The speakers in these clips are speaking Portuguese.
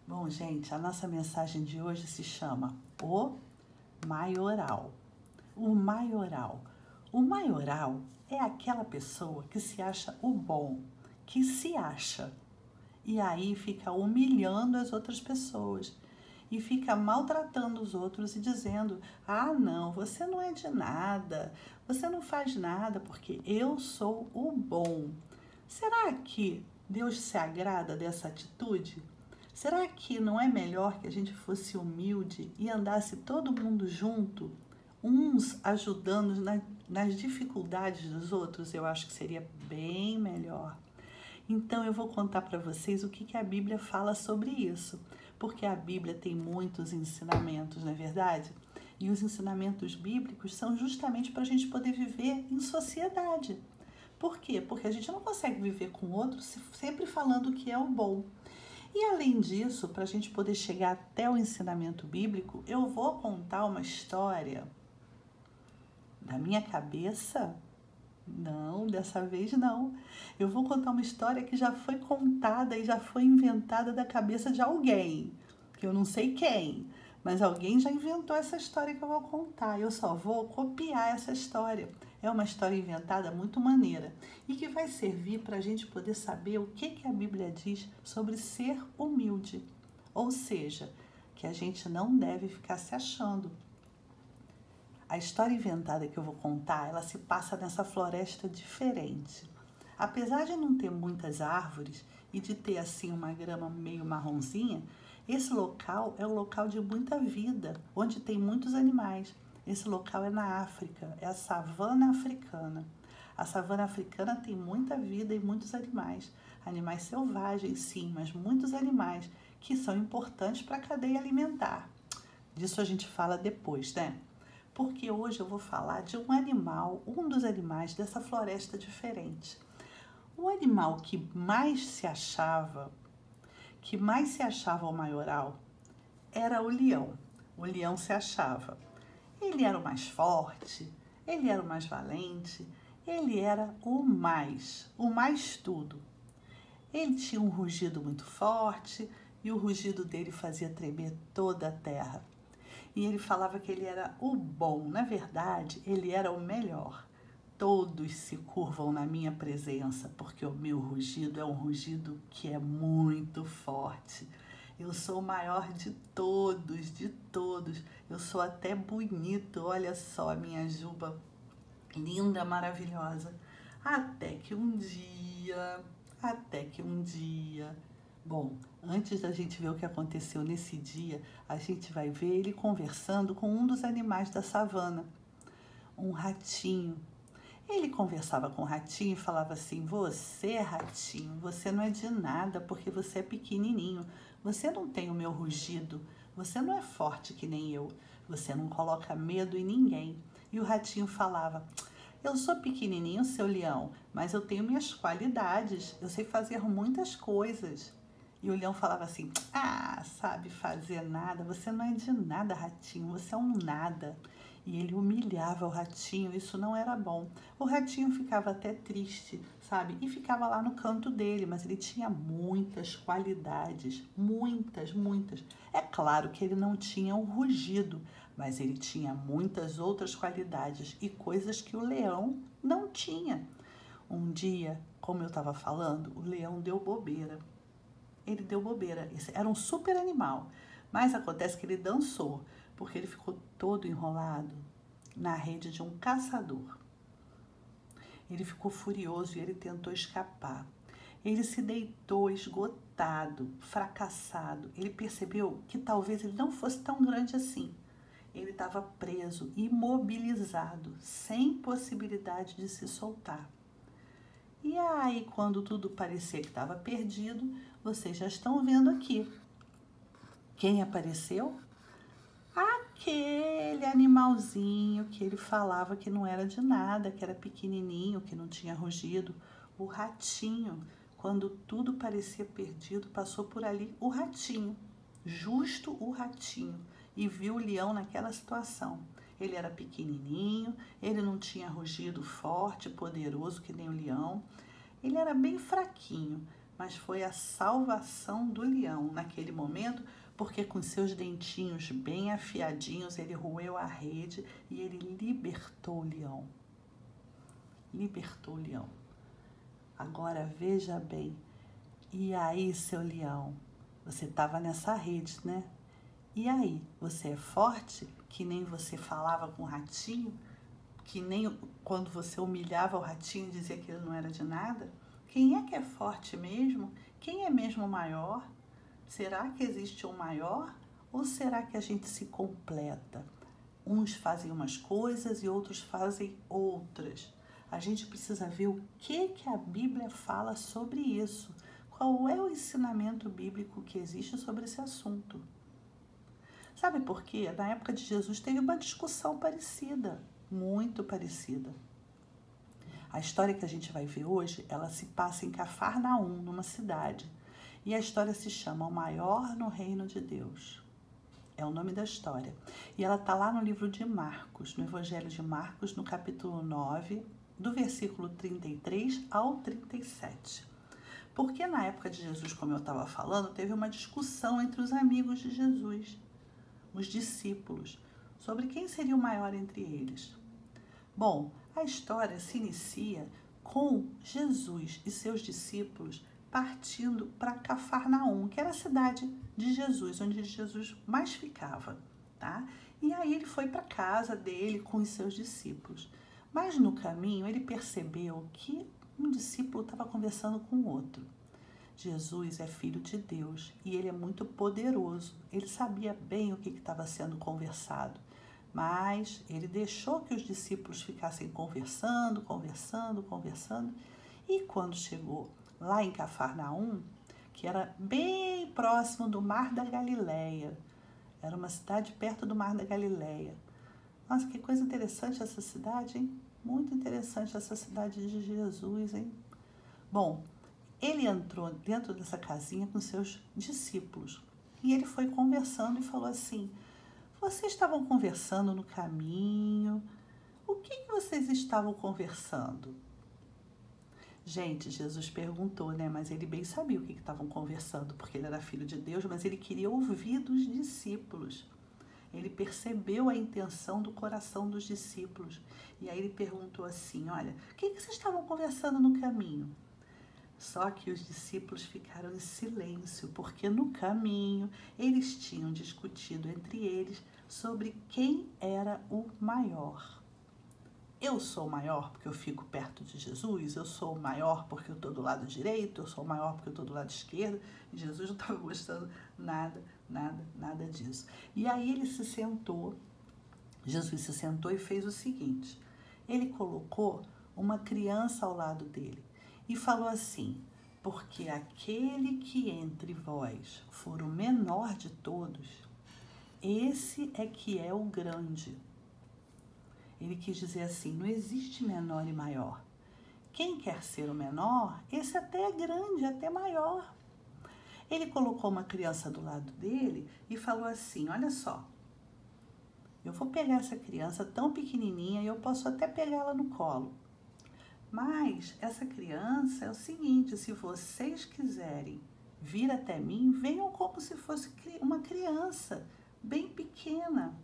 Bom, gente, a nossa mensagem de hoje se chama O Maioral. O maioral. O maioral é aquela pessoa que se acha o bom, que se acha. E aí fica humilhando as outras pessoas. E fica maltratando os outros e dizendo: ah, não, você não é de nada, você não faz nada porque eu sou o bom. Será que Deus se agrada dessa atitude? Será que não é melhor que a gente fosse humilde e andasse todo mundo junto, uns ajudando nas dificuldades dos outros? Eu acho que seria bem melhor. Então eu vou contar para vocês o que a Bíblia fala sobre isso, porque a Bíblia tem muitos ensinamentos, não é verdade? E os ensinamentos bíblicos são justamente para a gente poder viver em sociedade. Por quê? Porque a gente não consegue viver com o outro sempre falando que é o bom. E além disso, para a gente poder chegar até o ensinamento bíblico, eu vou contar uma história da minha cabeça. Não, dessa vez não. Eu vou contar uma história que já foi contada e já foi inventada da cabeça de alguém, que eu não sei quem, mas alguém já inventou essa história que eu vou contar. Eu só vou copiar essa história. É uma história inventada muito maneira e que vai servir para a gente poder saber o que a Bíblia diz sobre ser humilde. Ou seja, que a gente não deve ficar se achando. A história inventada que eu vou contar, ela se passa nessa floresta diferente. Apesar de não ter muitas árvores e de ter assim uma grama meio marronzinha, esse local é um local de muita vida, onde tem muitos animais. Esse local é na África, é a savana africana. A savana africana tem muita vida e muitos animais. Animais selvagens, sim, mas muitos animais que são importantes para a cadeia alimentar. Disso a gente fala depois, né? Porque hoje eu vou falar de um animal, um dos animais dessa floresta diferente. O animal que mais se achava o maioral, era o leão. O leão se achava. Ele era o mais forte, ele era o mais valente, ele era o mais tudo. Ele tinha um rugido muito forte e o rugido dele fazia tremer toda a terra. E ele falava que ele era o bom, na verdade, ele era o melhor. Todos se curvam na minha presença, porque o meu rugido é um rugido que é muito forte. Eu sou o maior de todos, de todos. Eu sou até bonito, olha só a minha juba linda, maravilhosa. Até que um dia... Bom, antes da gente ver o que aconteceu nesse dia, a gente vai ver ele conversando com um dos animais da savana, um ratinho. Ele conversava com o ratinho e falava assim: você, ratinho, você não é de nada porque você é pequenininho. Você não tem o meu rugido. Você não é forte que nem eu. Você não coloca medo em ninguém. E o ratinho falava: eu sou pequenininho, seu leão, mas eu tenho minhas qualidades. Eu sei fazer muitas coisas. E o leão falava assim: ah, sabe fazer nada. Você não é de nada, ratinho. Você é um nada. E ele humilhava o ratinho, isso não era bom. O ratinho ficava até triste, sabe? E ficava lá no canto dele, mas ele tinha muitas qualidades, muitas, muitas. É claro que ele não tinha um rugido, mas ele tinha muitas outras qualidades e coisas que o leão não tinha. Um dia, como eu estava falando, o leão deu bobeira. Ele deu bobeira, esse era um super animal, mas acontece que ele dançou, porque ele ficou todo enrolado na rede de um caçador. Ele ficou furioso e ele tentou escapar. Ele se deitou esgotado, fracassado. Ele percebeu que talvez ele não fosse tão grande assim. Ele estava preso, imobilizado, sem possibilidade de se soltar. E aí, quando tudo parecia que estava perdido, vocês já estão vendo aqui. Quem apareceu? Aquele animalzinho que ele falava que não era de nada, que era pequenininho, que não tinha rugido. O ratinho. Quando tudo parecia perdido, passou por ali o ratinho. Justo o ratinho. E viu o leão naquela situação. Ele era pequenininho, ele não tinha rugido forte, poderoso que nem o leão. Ele era bem fraquinho, mas foi a salvação do leão naquele momento, porque com seus dentinhos bem afiadinhos ele roeu a rede e ele libertou o leão. Libertou o leão. Agora veja bem, e aí, seu leão, você estava nessa rede, né? E aí, você é forte, que nem você falava com o ratinho, que nem quando você humilhava o ratinho e dizia que ele não era de nada? Quem é que é forte mesmo? Quem é mesmo o maior? Será que existe um maior? Ou será que a gente se completa? Uns fazem umas coisas e outros fazem outras. A gente precisa ver o que a Bíblia fala sobre isso. Qual é o ensinamento bíblico que existe sobre esse assunto? Sabe por quê? Na época de Jesus teve uma discussão parecida, muito parecida. A história que a gente vai ver hoje, ela se passa em Cafarnaum, numa cidade. E a história se chama O Maior no Reino de Deus. É o nome da história. E ela está lá no livro de Marcos, no Evangelho de Marcos, no capítulo 9, do versículo 33 ao 37. Porque na época de Jesus, como eu estava falando, teve uma discussão entre os amigos de Jesus, os discípulos, sobre quem seria o maior entre eles. Bom, a história se inicia com Jesus e seus discípulos partindo para Cafarnaum, que era a cidade de Jesus, onde Jesus mais ficava, tá? E aí ele foi para a casa dele com os seus discípulos. Mas no caminho ele percebeu que um discípulo estava conversando com o outro. Jesus é filho de Deus e ele é muito poderoso. Ele sabia bem o que estava sendo conversado, mas ele deixou que os discípulos ficassem conversando. E quando chegou lá em Cafarnaum, que era bem próximo do Mar da Galileia, era uma cidade perto do Mar da Galileia. Nossa, que coisa interessante essa cidade, hein? Muito interessante essa cidade de Jesus, hein? Bom, ele entrou dentro dessa casinha com seus discípulos e ele foi conversando e falou assim: vocês estavam conversando no caminho, o que vocês estavam conversando? Gente, Jesus perguntou, né? Mas ele bem sabia o que estavam conversando, porque ele era filho de Deus, mas ele queria ouvir dos discípulos. Ele percebeu a intenção do coração dos discípulos. E aí ele perguntou assim: olha, o que vocês estavam conversando no caminho? Só que os discípulos ficaram em silêncio, porque no caminho eles tinham discutido entre eles sobre quem era o maior. Eu sou o maior porque eu fico perto de Jesus, eu sou o maior porque eu estou do lado direito, eu sou o maior porque eu estou do lado esquerdo. E Jesus não estava gostando nada disso. E aí ele se sentou, Jesus se sentou e fez o seguinte: ele colocou uma criança ao lado dele e falou assim: porque aquele que entre vós for o menor de todos, esse é que é o grande. Ele quis dizer assim: não existe menor e maior. Quem quer ser o menor, esse até é grande, até maior. Ele colocou uma criança do lado dele e falou assim: olha só, eu vou pegar essa criança tão pequenininha e eu posso até pegá-la no colo. Mas essa criança é o seguinte: se vocês quiserem vir até mim, venham como se fosse uma criança bem pequena.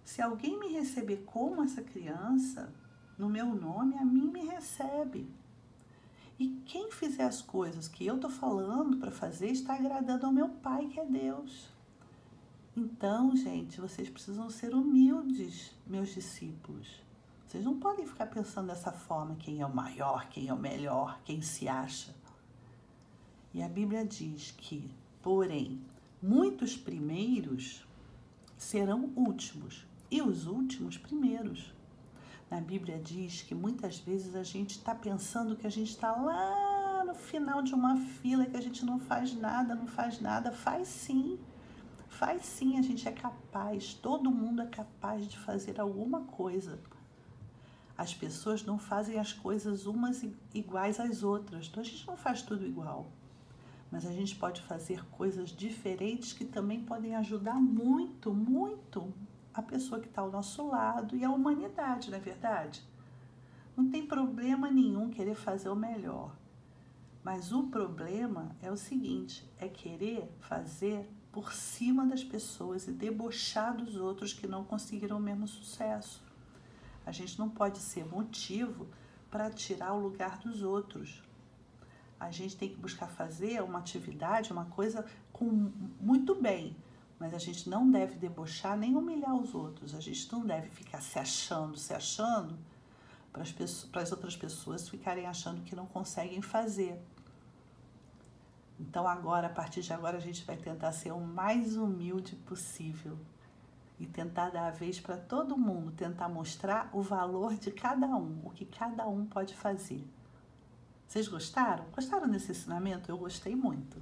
Se alguém me receber como essa criança, no meu nome, a mim me recebe. E quem fizer as coisas que eu estou falando para fazer está agradando ao meu Pai, que é Deus. Então, gente, vocês precisam ser humildes, meus discípulos. Vocês não podem ficar pensando dessa forma: quem é o maior, quem é o melhor, quem se acha. E a Bíblia diz que, porém, muitos primeiros serão últimos e os últimos primeiros. Na Bíblia diz que muitas vezes a gente está pensando que a gente está lá no final de uma fila, que a gente não faz nada. Faz sim, a gente é capaz, todo mundo é capaz de fazer alguma coisa. As pessoas não fazem as coisas umas iguais às outras, então a gente não faz tudo igual. Mas a gente pode fazer coisas diferentes que também podem ajudar muito a pessoa que está ao nosso lado e a humanidade, não é verdade? Não tem problema nenhum querer fazer o melhor. Mas o problema é o seguinte, é querer fazer por cima das pessoas e debochar dos outros que não conseguiram o mesmo sucesso. A gente não pode ser motivo para tirar o lugar dos outros. A gente tem que buscar fazer uma atividade, uma coisa com muito bem, mas a gente não deve debochar nem humilhar os outros. A gente não deve ficar se achando, para as outras pessoas ficarem achando que não conseguem fazer. Então agora, a partir de agora, a gente vai tentar ser o mais humilde possível e tentar dar a vez para todo mundo, tentar mostrar o valor de cada um, o que cada um pode fazer. Vocês gostaram? Gostaram desse ensinamento? Eu gostei muito.